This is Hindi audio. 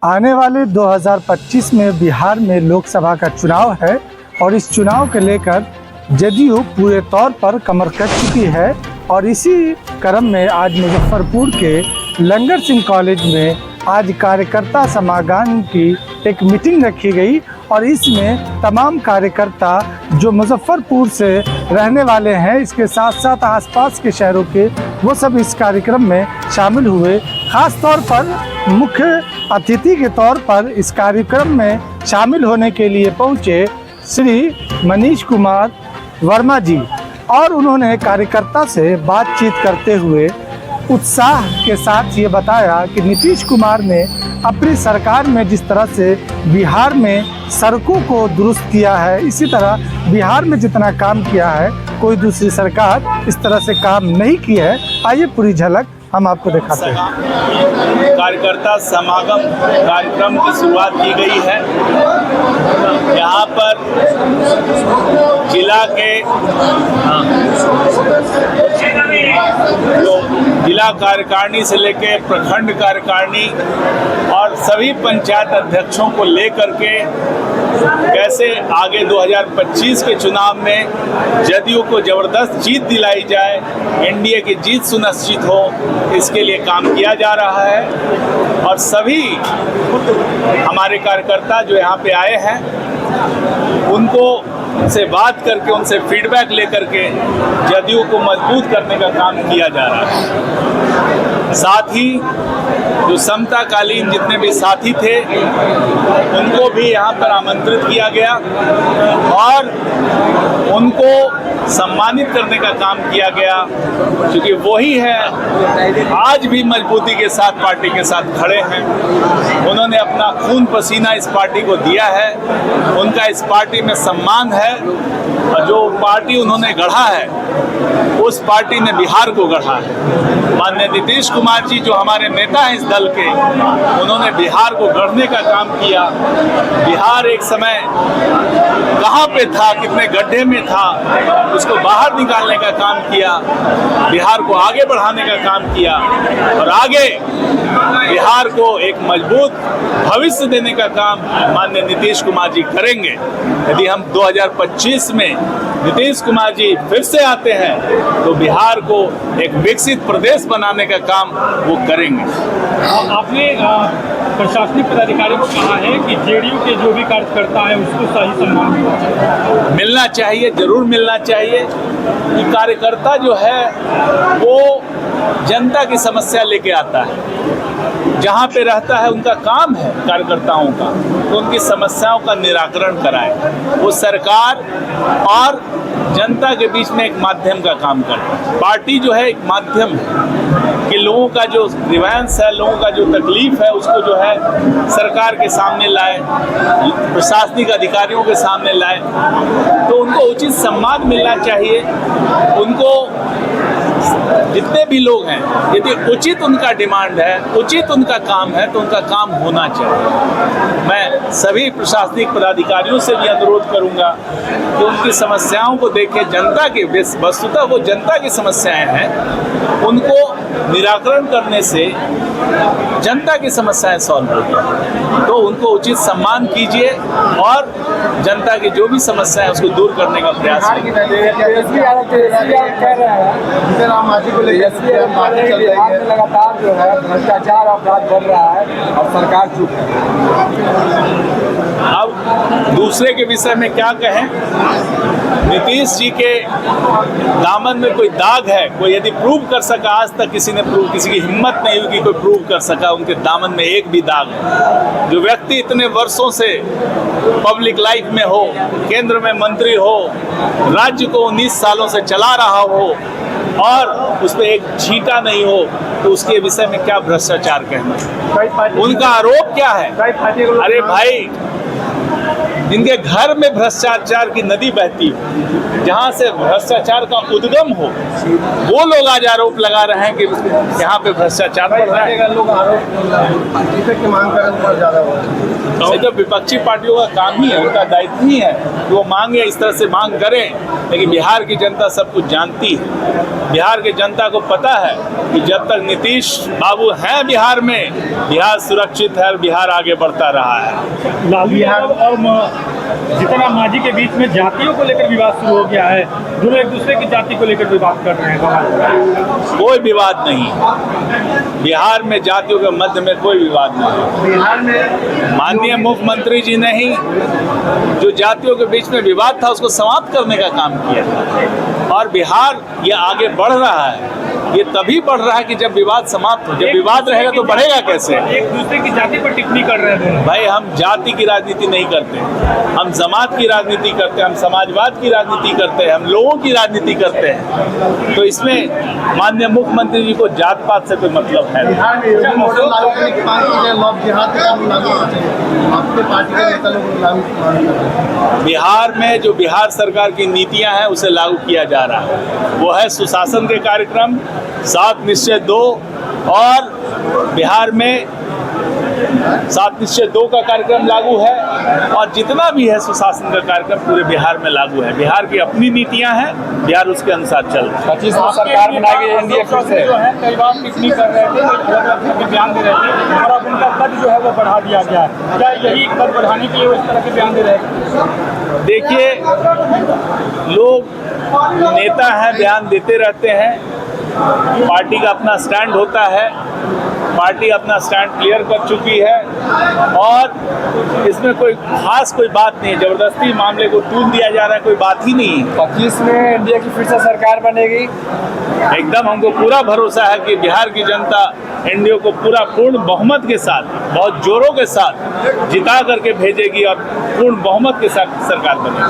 आने वाले 2025 में बिहार में लोकसभा का चुनाव है और इस चुनाव के लेकर जदयू पूरे तौर पर कमर कस चुकी है। और इसी क्रम में आज मुजफ्फरपुर के लंगर सिंह कॉलेज में आज कार्यकर्ता समागम की एक मीटिंग रखी गई और इसमें तमाम कार्यकर्ता जो मुजफ्फरपुर से रहने वाले हैं, इसके साथ साथ आसपास के शहरों के, वो सब इस कार्यक्रम में शामिल हुए। ख़ास तौर पर मुख्य अतिथि के तौर पर इस कार्यक्रम में शामिल होने के लिए पहुंचे श्री मनीष कुमार वर्मा जी, और उन्होंने कार्यकर्ता से बातचीत करते हुए उत्साह के साथ ये बताया कि नीतीश कुमार ने अपनी सरकार में जिस तरह से बिहार में सड़कों को दुरुस्त किया है, इसी तरह बिहार में जितना काम किया है कोई दूसरी सरकार इस तरह से काम नहीं की है। आइए पूरी झलक हम आपको दिखाते हैं। कार्यकर्ता समागम कार्यक्रम की शुरुआत की गई है। यहाँ पर जिला के जिला कार्यकारिणी से लेकर प्रखंड कार्यकारिणी और सभी पंचायत अध्यक्षों को लेकर के कैसे आगे 2025 के चुनाव में जदयू को जबरदस्त जीत दिलाई जाए, एनडीए की जीत सुनिश्चित हो, इसके लिए काम किया जा रहा है। और सभी हमारे कार्यकर्ता जो यहाँ पे आए हैं उनको से बात करके उनसे फीडबैक लेकर के जदयू को मजबूत करने का काम किया जा रहा है। साथ ही जो समताकालीन जितने भी साथी थे उनको भी यहाँ पर आमंत्रित किया गया और उनको सम्मानित करने का काम किया गया, क्योंकि वही है आज भी मजबूती के साथ पार्टी के साथ खड़े हैं। उन्होंने अपना खून पसीना इस पार्टी को दिया है, उनका इस पार्टी में सम्मान है और जो पार्टी उन्होंने गढ़ा है उस पार्टी ने बिहार को गढ़ा है। माननीय नीतीश कुमार जी जो हमारे नेता हैं इस दल के, उन्होंने बिहार को गढ़ने का काम किया। बिहार एक समय कहाँ पे था, कितने गड्ढे में था, उसको बाहर निकालने का काम किया, बिहार को आगे बढ़ाने का काम किया और आगे बिहार को एक मजबूत भविष्य देने का काम माननीय नीतीश कुमार जी करेंगे। यदि हम 2025 में नीतीश कुमार जी फिर से आते हैं तो बिहार को एक विकसित प्रदेश बनाने का काम वो करेंगे। आपने प्रशासनिक पदाधिकारी को कहा है कि जेडीयू के जो भी कार्यकर्ता है उसको सही सम्मान मिलना चाहिए, जरूर मिलना चाहिए। कि कार्यकर्ता जो है वो जनता की समस्या लेके आता है, जहाँ पे रहता है उनका काम है कार्यकर्ताओं का तो उनकी समस्याओं का निराकरण कराए। वो सरकार और जनता के बीच में एक माध्यम का काम करता है। पार्टी जो है एक माध्यम है कि लोगों का जो ग्रीवेंस है, लोगों का जो तकलीफ है उसको जो है सरकार के सामने लाए, प्रशासनिक अधिकारियों के सामने लाए, तो उनको उचित सम्मान मिलना चाहिए। उनको जितने भी लोग हैं यदि उचित उनका डिमांड है, उचित उनका काम है तो उनका काम होना चाहिए। मैं सभी प्रशासनिक पदाधिकारियों से भी अनुरोध करूंगा कि उनकी समस्याओं को देखें। जनता की वस्तुतः वो जनता की समस्याएं हैं, उनको निराकरण करने से जनता की समस्याएं सॉल्व होगी। तो उनको उचित सम्मान कीजिए और जनता की जो भी समस्या है उसको दूर करने का प्रयास कीजिए। लगातार जो है भ्रष्टाचार अपराध बढ़ रहा है और सरकार चुप है। अब दूसरे के विषय में क्या कहें। नीतीश जी के दामन में कोई दाग है, कोई यदि प्रूव कर सका, आज तक किसी ने प्रूव, किसी की हिम्मत नहीं हुई कि कोई प्रूव कर सका उनके दामन में एक भी दाग है। जो व्यक्ति इतने वर्षों से पब्लिक लाइफ में हो, केंद्र में मंत्री हो, राज्य को 19 सालों से चला रहा हो और उस पर एक छींटा नहीं हो, तो उसके विषय में क्या भ्रष्टाचार कहना। उनका आरोप क्या है? अरे भाई, जिनके घर में भ्रष्टाचार की नदी बहती हो, जहाँ से भ्रष्टाचार का उद्गम हो, वो लोग आज आरोप लगा रहे हैं कि यहाँ पे भ्रष्टाचार बढ़ रहा है। लोग आरोप की मांग करें पर ज्यादा हो रहा है। तो विपक्षी पार्टियों का काम ही है, उनका दायित्व ही है कि वो मांगे, इस तरह से मांग करें। लेकिन बिहार की जनता सब कुछ जानती है। बिहार की जनता को पता है कि जब तक नीतीश बाबू हैं बिहार में, बिहार सुरक्षित है और बिहार आगे बढ़ता रहा है। लालू यादव और जितना मांझी के बीच में जातियों को लेकर विवाद शुरू हो गया है, दोनों एक दूसरे की जाति को लेकर विवाद कर रहे हैं। कोई विवाद नहीं, बिहार में जातियों के मध्य में कोई विवाद नहीं। बिहार में माननीय मुख्यमंत्री जी ने ही जो जातियों के बीच में विवाद था उसको समाप्त करने का काम किया और बिहार ये आगे बढ़ रहा है। ये तभी बढ़ रहा है कि जब विवाद समाप्त हो। जब विवाद रहेगा तो बढ़ेगा कैसे? एक दूसरे की जाति पर टिप्पणी कर रहे हैं। भाई हम जाति की राजनीति नहीं करते, हम जमात की राजनीति करते हैं, हम समाजवाद की राजनीति करते हैं, हम लोगों की राजनीति करते हैं। तो इसमें माननीय मुख्यमंत्री जी को जात पात से कोई मतलब है। बिहार में योगी मॉडल लागू करने की मांग की जाए, लव जिहाद का कानून लागू होना चाहिए। आपके पार्टी के नेता लोग लागू मांग कर रहे हैं। बिहार में जो बिहार सरकार की नीतियां हैं उसे लागू किया जा रहा है। वो है सुशासन के कार्यक्रम 7 निश्चय 2 और बिहार में 7 निश्चय 2 का कार्यक्रम लागू है और जितना भी है सुशासन का कार्यक्रम पूरे बिहार में लागू है। बिहार की अपनी नीतियां हैं, बिहार उसके अनुसार चल रहा है। 25 में सरकार बनाएगी एनडीए फिर से। जो है कई बार टिप्पणी कर रहे थे, अलग-अलग बयान दे रहे थे और अब उनका कद जो है वो बढ़ा दिया गया है। क्या यही कद बढ़ाने के लिए वो इस तरह के बयान दे रहे हैं? देखिए, लोग नेता हैं, बयान देते रहते हैं। पार्टी का अपना स्टैंड होता है, पार्टी अपना स्टैंड क्लियर कर चुकी है और इसमें कोई खास कोई बात नहीं है। जबरदस्ती मामले को टूट दिया जा रहा है, कोई बात ही नहीं है। 25 में एनडीए की फिर से सरकार बनेगी। एकदम हमको पूरा भरोसा है कि बिहार की जनता एनडीए को पूरा पूर्ण बहुमत के साथ, बहुत जोरों के साथ जिता करके भेजेगी और पूर्ण बहुमत के साथ सरकार बनेगी।